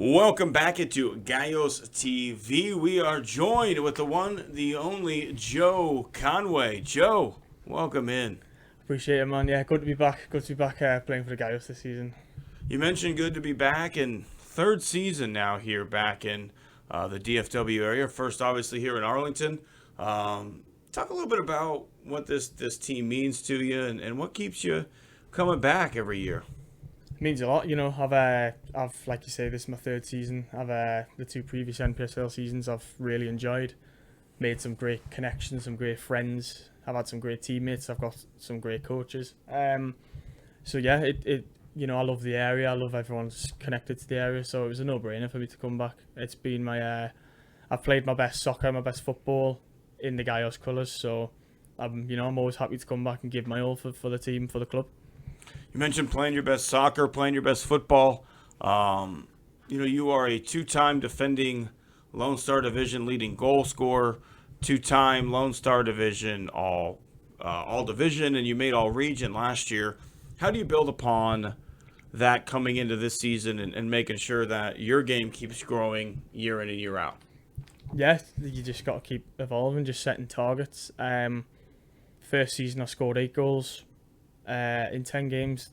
Welcome back into Gallos TV. We are joined with the one, the only Joe Conway. Joe, welcome in. Appreciate it, man. Yeah, good to be back. Good to be back playing for the Gallos this season. You mentioned good to be back in third season now here back in the DFW area. First, obviously, here in Arlington. Talk a little bit about what this team means to you and what keeps you coming back every year. It means a lot, you know. I've like you say, this is my third season. The two previous NPSL seasons I've really enjoyed. Made some great connections, some great friends. I've had some great teammates. I've got some great coaches. So yeah, I love the area. I love everyone's connected to the area. So it was a no-brainer for me to come back. It's been I've played my best soccer, my best football in the Gallos colours. So I'm always happy to come back and give my all for the team, for the club. You mentioned playing your best soccer, playing your best football. You are a two-time defending Lone Star Division leading goal scorer, two-time Lone Star Division all division, and you made all region last year. How do you build upon that coming into this season and making sure that your game keeps growing year in and year out? Yeah, you just got to keep evolving, just setting targets. First season I scored 8 goals in 10 games.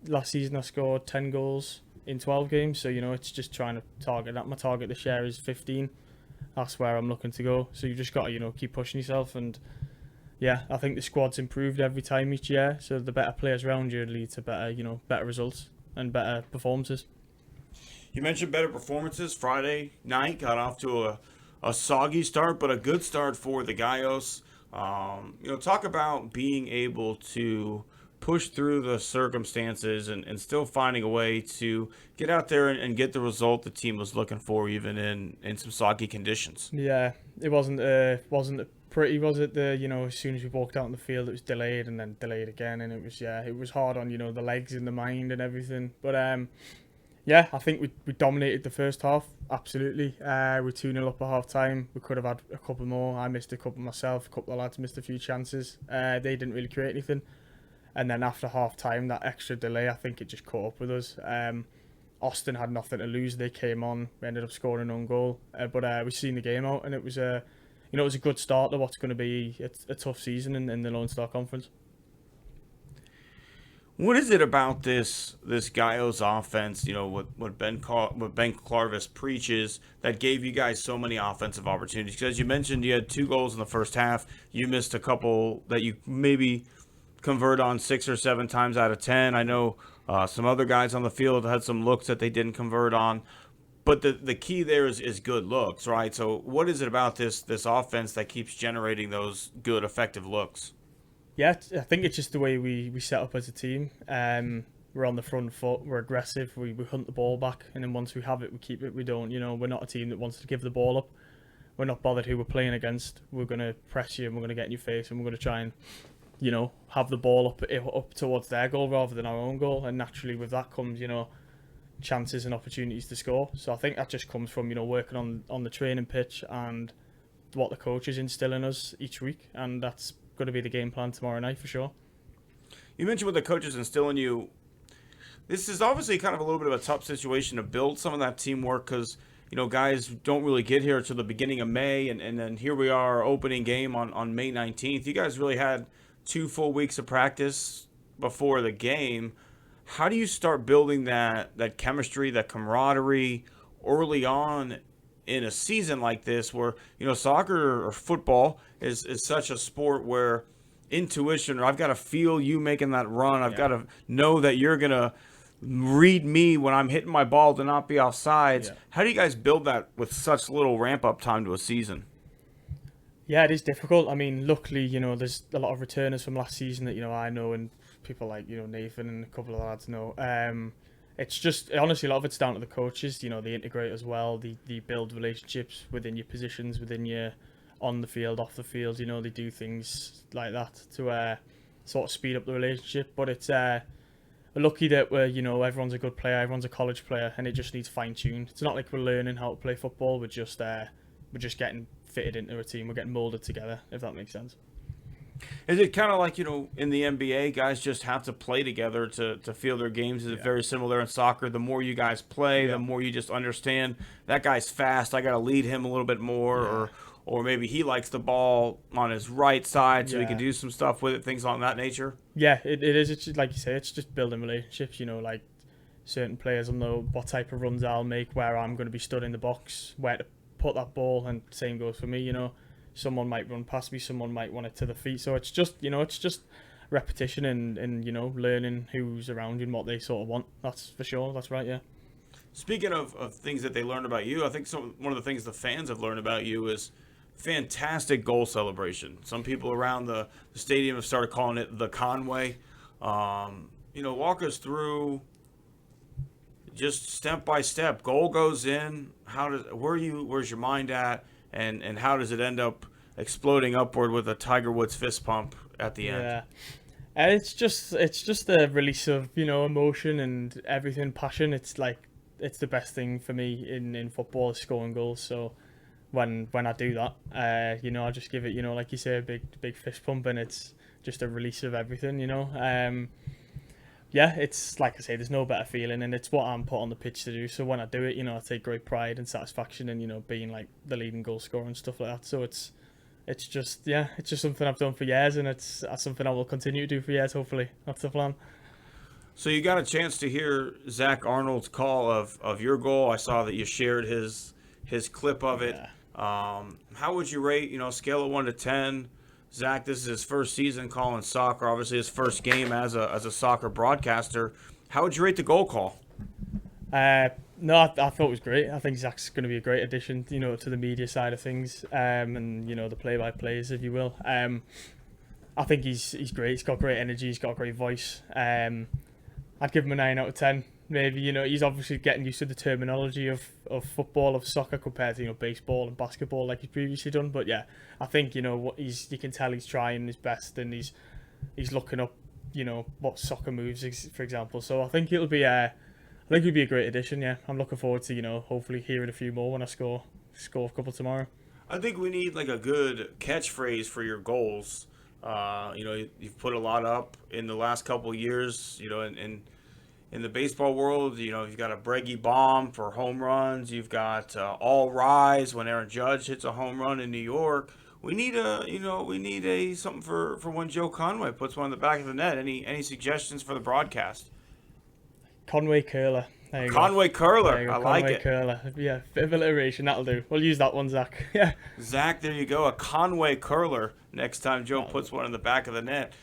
Last season I scored 10 goals in 12 games. So, it's just trying to target that. My target this year is 15. That's where I'm looking to go. So you just got to, keep pushing yourself. And yeah, I think the squad's improved every time each year. So the better players around you lead to better results and better performances. You mentioned better performances. Friday night got off to a soggy start, but a good start for the Gallos. Talk about being able to push through the circumstances and still finding a way to get out there and get the result the team was looking for, even in some soggy conditions. Yeah, it wasn't pretty, was it? As soon as we walked out on the field, it was delayed and then delayed again, and it was hard on the legs and the mind and everything. But yeah, I think we dominated the first half. Absolutely. We're 2-0 up at half time. We could have had a couple more. I missed a couple myself. A couple of lads missed a few chances. They didn't really create anything. And then after half time, that extra delay, I think it just caught up with us. Austin had nothing to lose. They came on. We ended up scoring an own goal. But we've seen the game out, and it was a good start to what's going to be a tough season in the Lone Star Conference. What is it about this Gallos offense? What Ben Clarvis preaches that gave you guys so many offensive opportunities? Because as you mentioned, you had 2 goals in the first half. You missed a couple that you maybe convert on 6 or 7 times out of 10. I know some other guys on the field had some looks that they didn't convert on. But the key there is good looks, right? So what is it about this offense that keeps generating those good, effective looks? Yeah, I think it's just the way we set up as a team. We're on the front foot. We're aggressive. We hunt the ball back, and then once we have it, we keep it. We don't. We're not a team that wants to give the ball up. We're not bothered who we're playing against. We're going to press you, and we're going to get in your face, and we're going to try and have the ball up towards their goal rather than our own goal. And naturally, with that comes chances and opportunities to score. So I think that just comes from working on the training pitch and what the coaches instill in us each week, and that's going to be the game plan tomorrow night for sure. You mentioned what the coaches instill in you. This is obviously kind of a little bit of a tough situation to build some of that teamwork because guys don't really get here until the beginning of May, and then here we are, opening game on May 19th. You guys really had 2 full weeks of practice before the game. How do you start building that chemistry, that camaraderie early on in a season like this where, soccer or football is such a sport where intuition, or I've got to feel you making that run. I've got to know that you're going to read me when I'm hitting my ball to not be offsides. Yeah. How do you guys build that with such little ramp-up time to a season? Yeah, it is difficult. I mean, luckily, there's a lot of returners from last season that, I know, and people like, Nathan and a couple of lads know. It's just, honestly, a lot of it's down to the coaches. They integrate as well. They build relationships within your positions, within your on the field, off the field. They do things like that to sort of speed up the relationship. But it's we're lucky that everyone's a good player, everyone's a college player, and it just needs fine-tuned. It's not like we're learning how to play football. We're just getting fitted into a team. We're getting molded together, if that makes sense. Is it kind of like, in the NBA, guys just have to play together to feel their games? Is it Yeah. very similar in soccer? The more you guys play, the Yeah. more you just understand that guy's fast. I got to lead him a little bit more, Yeah. or maybe he likes the ball on his right side so he can Yeah. do some stuff with it, things on that nature. Yeah, it is. It's just, like you say, it's just building relationships. Like certain players will know what type of runs I'll make, where I'm going to be stood in the box, where to put that ball, and same goes for me. Someone might run past me, someone might want it to the feet. So it's just repetition and learning who's around you and what they sort of want. That's for sure. That's right. Yeah. Speaking of things that they learned about you, I think one of the things the fans have learned about you is fantastic goal celebration. Some people around the stadium have started calling it the Conway. Walk us through just step by step. Goal goes in. Where's your mind at, and how does it end up exploding upward with a Tiger Woods fist pump at the end? Yeah. It's just a release of emotion and everything, passion. It's the best thing for me in football is scoring goals. So when I do that, I just give it like you say, a big fist pump, and it's just a release of everything. Yeah, it's like I say, there's no better feeling, and it's what I'm put on the pitch to do. So when I do it, I take great pride and satisfaction in being like the leading goal scorer and stuff like that. So it's just something I've done for years, and it's something I will continue to do for years. Hopefully, that's the plan. So you got a chance to hear Zach Arnold's call of your goal. I saw that you shared his clip of it. Yeah. How would you rate, scale of 1 to 10? Zach, this is his first season calling soccer, obviously his first game as a soccer broadcaster. How would you rate the goal call? No, I thought it was great. I think Zach's going to be a great addition, to the media side of things, and the play-by-plays, if you will. I think he's great. He's got great energy. He's got a great voice. I'd give him a 9 out of 10. Maybe he's obviously getting used to the terminology of football, of soccer compared to baseball and basketball like he's previously done. But yeah, I think what you can tell he's trying his best, and he's looking up what soccer moves, for example. So I think it'll be a great addition. Yeah, I'm looking forward to hopefully hearing a few more when I score a couple tomorrow. I think we need like a good catchphrase for your goals. You've put a lot up in the last couple of years. In the baseball world, you've got a Breggy bomb for home runs. You've got all rise when Aaron Judge hits a home run in New York. We need something for when Joe Conway puts one in the back of the net. Any suggestions for the broadcast? Conway curler. There you Conway curler. There you go. I Conway like it. curler. Yeah, bit of alliteration. That'll do. We'll use that one, Zach. Yeah. Zach, there you go. A Conway curler next time Joe puts one in the back of the net.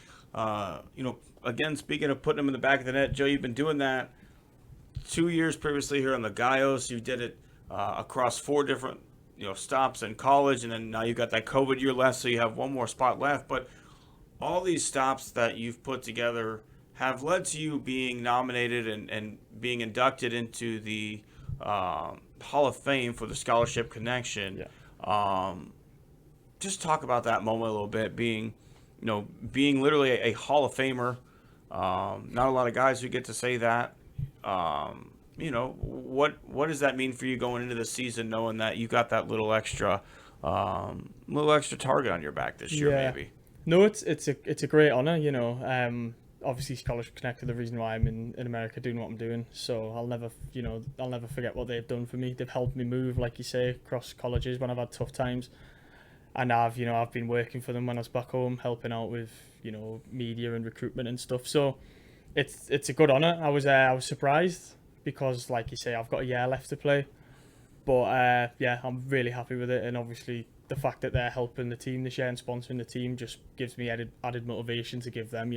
Again, speaking of putting them in the back of the net, Joe, you've been doing that 2 years previously here on the Gallos. You did it across 4 different stops in college, and then now you've got that COVID year left, so you have one more spot left. But all these stops that you've put together have led to you being nominated and being inducted into the Hall of Fame for the Scholarship Connection. Yeah. Just talk about that moment a little bit, being literally a Hall of Famer. Not a lot of guys who get to say that. What does that mean for you going into the season, knowing that you got that little extra target on your back this year, maybe? No, it's a great honor. Obviously Scholarship Connect are the reason why I'm in America doing what I'm doing. So I'll never forget what they've done for me. They've helped me move, like you say, across colleges when I've had tough times. And I've been working for them when I was back home, helping out with media and recruitment and stuff. So it's a good honor. I was surprised because, like you say, I've got a year left to play. But I'm really happy with it, and obviously the fact that they're helping the team this year and sponsoring the team just gives me added motivation to give them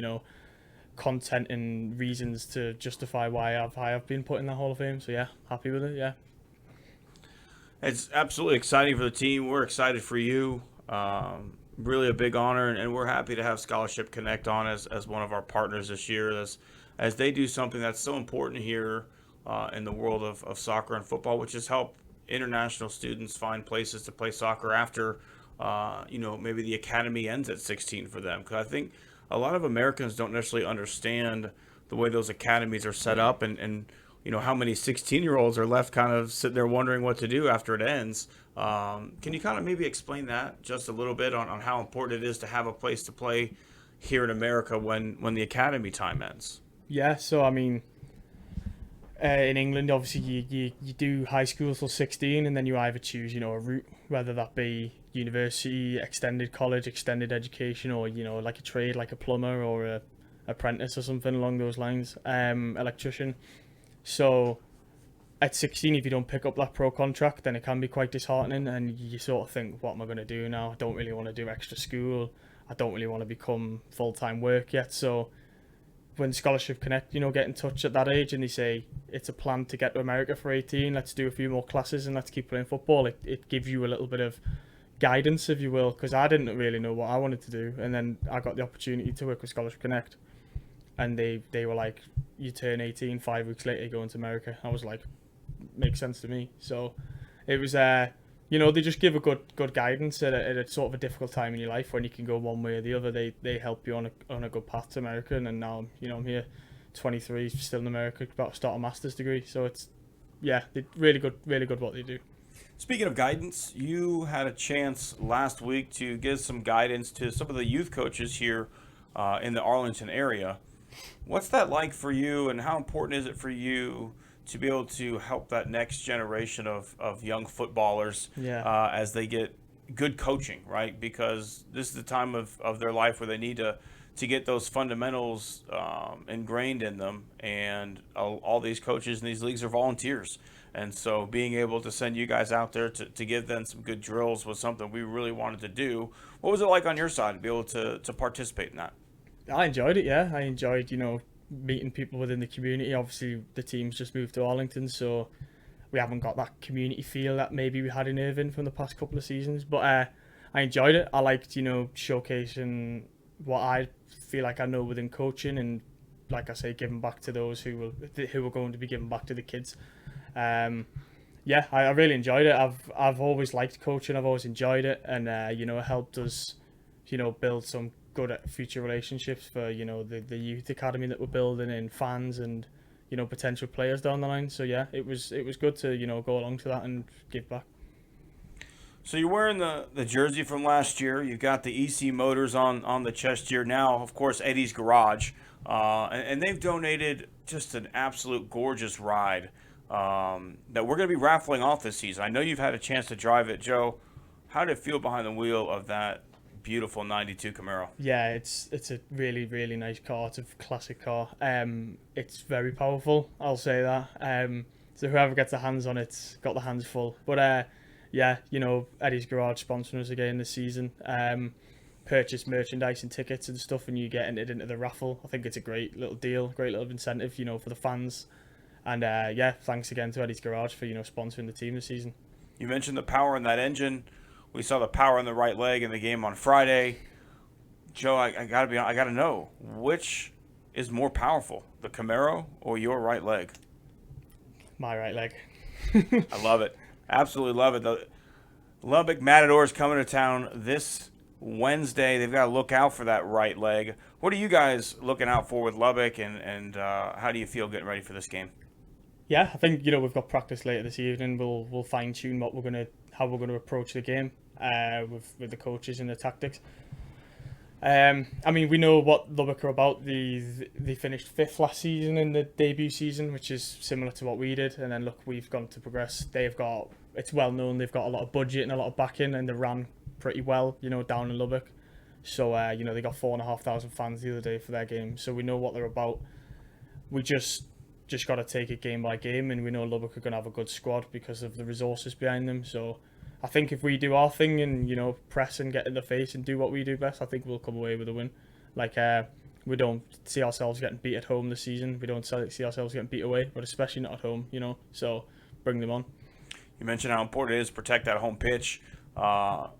content and reasons to justify why I've been put in that Hall of Fame. So yeah, happy with it. Yeah. It's absolutely exciting for the team. We're excited for you. Really a big honor, and we're happy to have Scholarship Connect on as one of our partners this year as they do something that's so important here in the world of soccer and football, which is help international students find places to play soccer after maybe the academy ends at 16 for them. Because I think a lot of Americans don't necessarily understand the way those academies are set up, and how many 16-year-olds are left kind of sitting there wondering what to do after it ends. Can you kind of maybe explain that just a little bit on how important it is to have a place to play here in America when the academy time ends? Yeah, so I mean, in England, obviously you do high school till 16, and then you either choose, a route, whether that be university, extended college, extended education, or, like a trade, like a plumber or a apprentice or something along those lines, electrician. So at 16, if you don't pick up that pro contract, then it can be quite disheartening, and you sort of think, what am I going to do now? I don't really want to do extra school. I don't really want to become full-time work yet. So when Scholarship Connect, get in touch at that age and they say it's a plan to get to America for 18, let's do a few more classes and let's keep playing football, it gives you a little bit of guidance, if you will, because I didn't really know what I wanted to do. And then I got the opportunity to work with Scholarship Connect, and they were like, you turn 18, 5 weeks later, you go into America. I was like, makes sense to me. So it was, they just give a good guidance at a sort of a difficult time in your life when you can go one way or the other. They help you on a good path to America. And then now, I'm here, 23, still in America, about to start a master's degree. So it's, really good what they do. Speaking of guidance, you had a chance last week to give some guidance to some of the youth coaches here in the Arlington area. What's that like for you, and how important is it for you to be able to help that next generation of young footballers as they get good coaching, right? Because this is the time of their life where they need to get those fundamentals ingrained in them, and all these coaches in these leagues are volunteers. And so being able to send you guys out there to give them some good drills was something we really wanted to do. What was it like on your side to be able to participate in that? I enjoyed it, yeah. I enjoyed, meeting people within the community. Obviously, the team's just moved to Arlington, so we haven't got that community feel that maybe we had in Irvine from the past couple of seasons. But I enjoyed it. I liked, showcasing what I feel like I know within coaching, and, like I say, giving back to those who are going to be giving back to the kids. I really enjoyed it. I've always liked coaching. I've always enjoyed it, and it helped us, build some good future relationships for the youth academy that we're building, and fans and potential players down the line. So yeah, it was good to go along to that and give back. So you're wearing the jersey from last year. You've got the EC Motors on the chest here now. Of course, Eddie's Garage, and they've donated just an absolute gorgeous ride that we're going to be raffling off this season. I know you've had a chance to drive it, Joe. How did it feel behind the wheel of that beautiful 92 Camaro? Yeah, it's a really, really nice car. It's a classic car. It's very powerful, I'll say that. So whoever gets their hands on it's got the hands full. But Eddie's Garage sponsoring us again this season. Purchase merchandise and tickets and stuff, and you get entered into the raffle. I think it's a great little deal, great little incentive, for the fans. And thanks again to Eddie's Garage for sponsoring the team this season. You mentioned the power in that engine. We saw the power in the right leg in the game on Friday. Joe, I gotta know, which is more powerful, the Camaro or your right leg? My right leg. I love it. Absolutely love it. The Lubbock Matadors coming to town this Wednesday. They've got to look out for that right leg. What are you guys looking out for with Lubbock, and how do you feel getting ready for this game? Yeah, I think we've got practice later this evening. We'll fine tune how we're gonna approach the game with the coaches and the tactics. We know what Lubbock are about. They finished 5th last season in the debut season, which is similar to what we did. And then look, we've gone to progress. It's well known they've got a lot of budget and a lot of backing, and they ran pretty well, down in Lubbock. So they got 4,500 fans the other day for their game. So we know what they're about. We just got to take it game by game, and we know Lubbock are going to have a good squad because of the resources behind them. So I think if we do our thing and press and get in the face and do what we do best, I think we'll come away with a win. We don't see ourselves getting beat at home this season. We don't see ourselves getting beat away, but especially not at home. So bring them on. You mentioned how important it is to protect that home pitch. How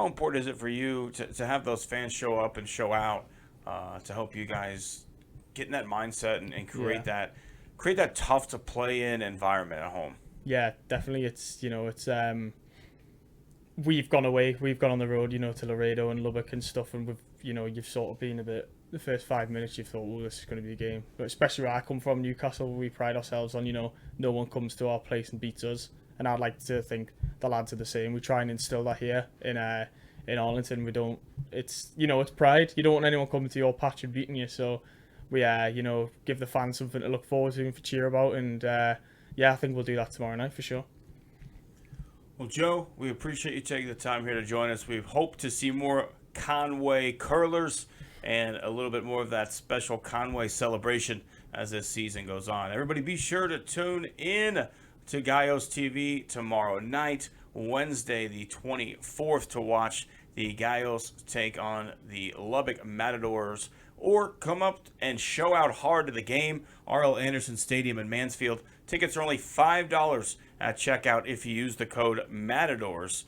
important is it for you to have those fans show up and show out to help you guys get in that mindset and create that tough to play in environment at home? Yeah, definitely. It's we've gone on the road, to Laredo and Lubbock and stuff, and you've sort of been a bit the first 5 minutes, you thought, oh, this is going to be the game. But especially where I come from, Newcastle, we pride ourselves on, no one comes to our place and beats us. And I'd like to think the lads are the same. We try and instill that here in Arlington. We don't. It's it's pride. You don't want anyone coming to your patch and beating you. So we give the fans something to look forward to and to cheer about. And I think we'll do that tomorrow night for sure. Well, Joe, we appreciate you taking the time here to join us. We hope to see more Conway curlers and a little bit more of that special Conway celebration as this season goes on. Everybody be sure to tune in to Gallos TV tomorrow night, Wednesday the 24th, to watch the Gallos take on the Lubbock Matadors, or come up and show out hard to the game, R.L. Anderson Stadium in Mansfield. Tickets are only $5 at checkout if you use the code Matadors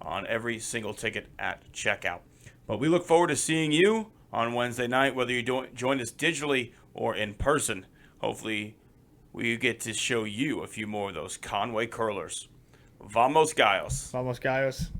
on every single ticket at checkout. But we look forward to seeing you on Wednesday night, whether you join us digitally or in person. Hopefully, we get to show you a few more of those Conway curlers. Vamos Gallos. Vamos, Gallos.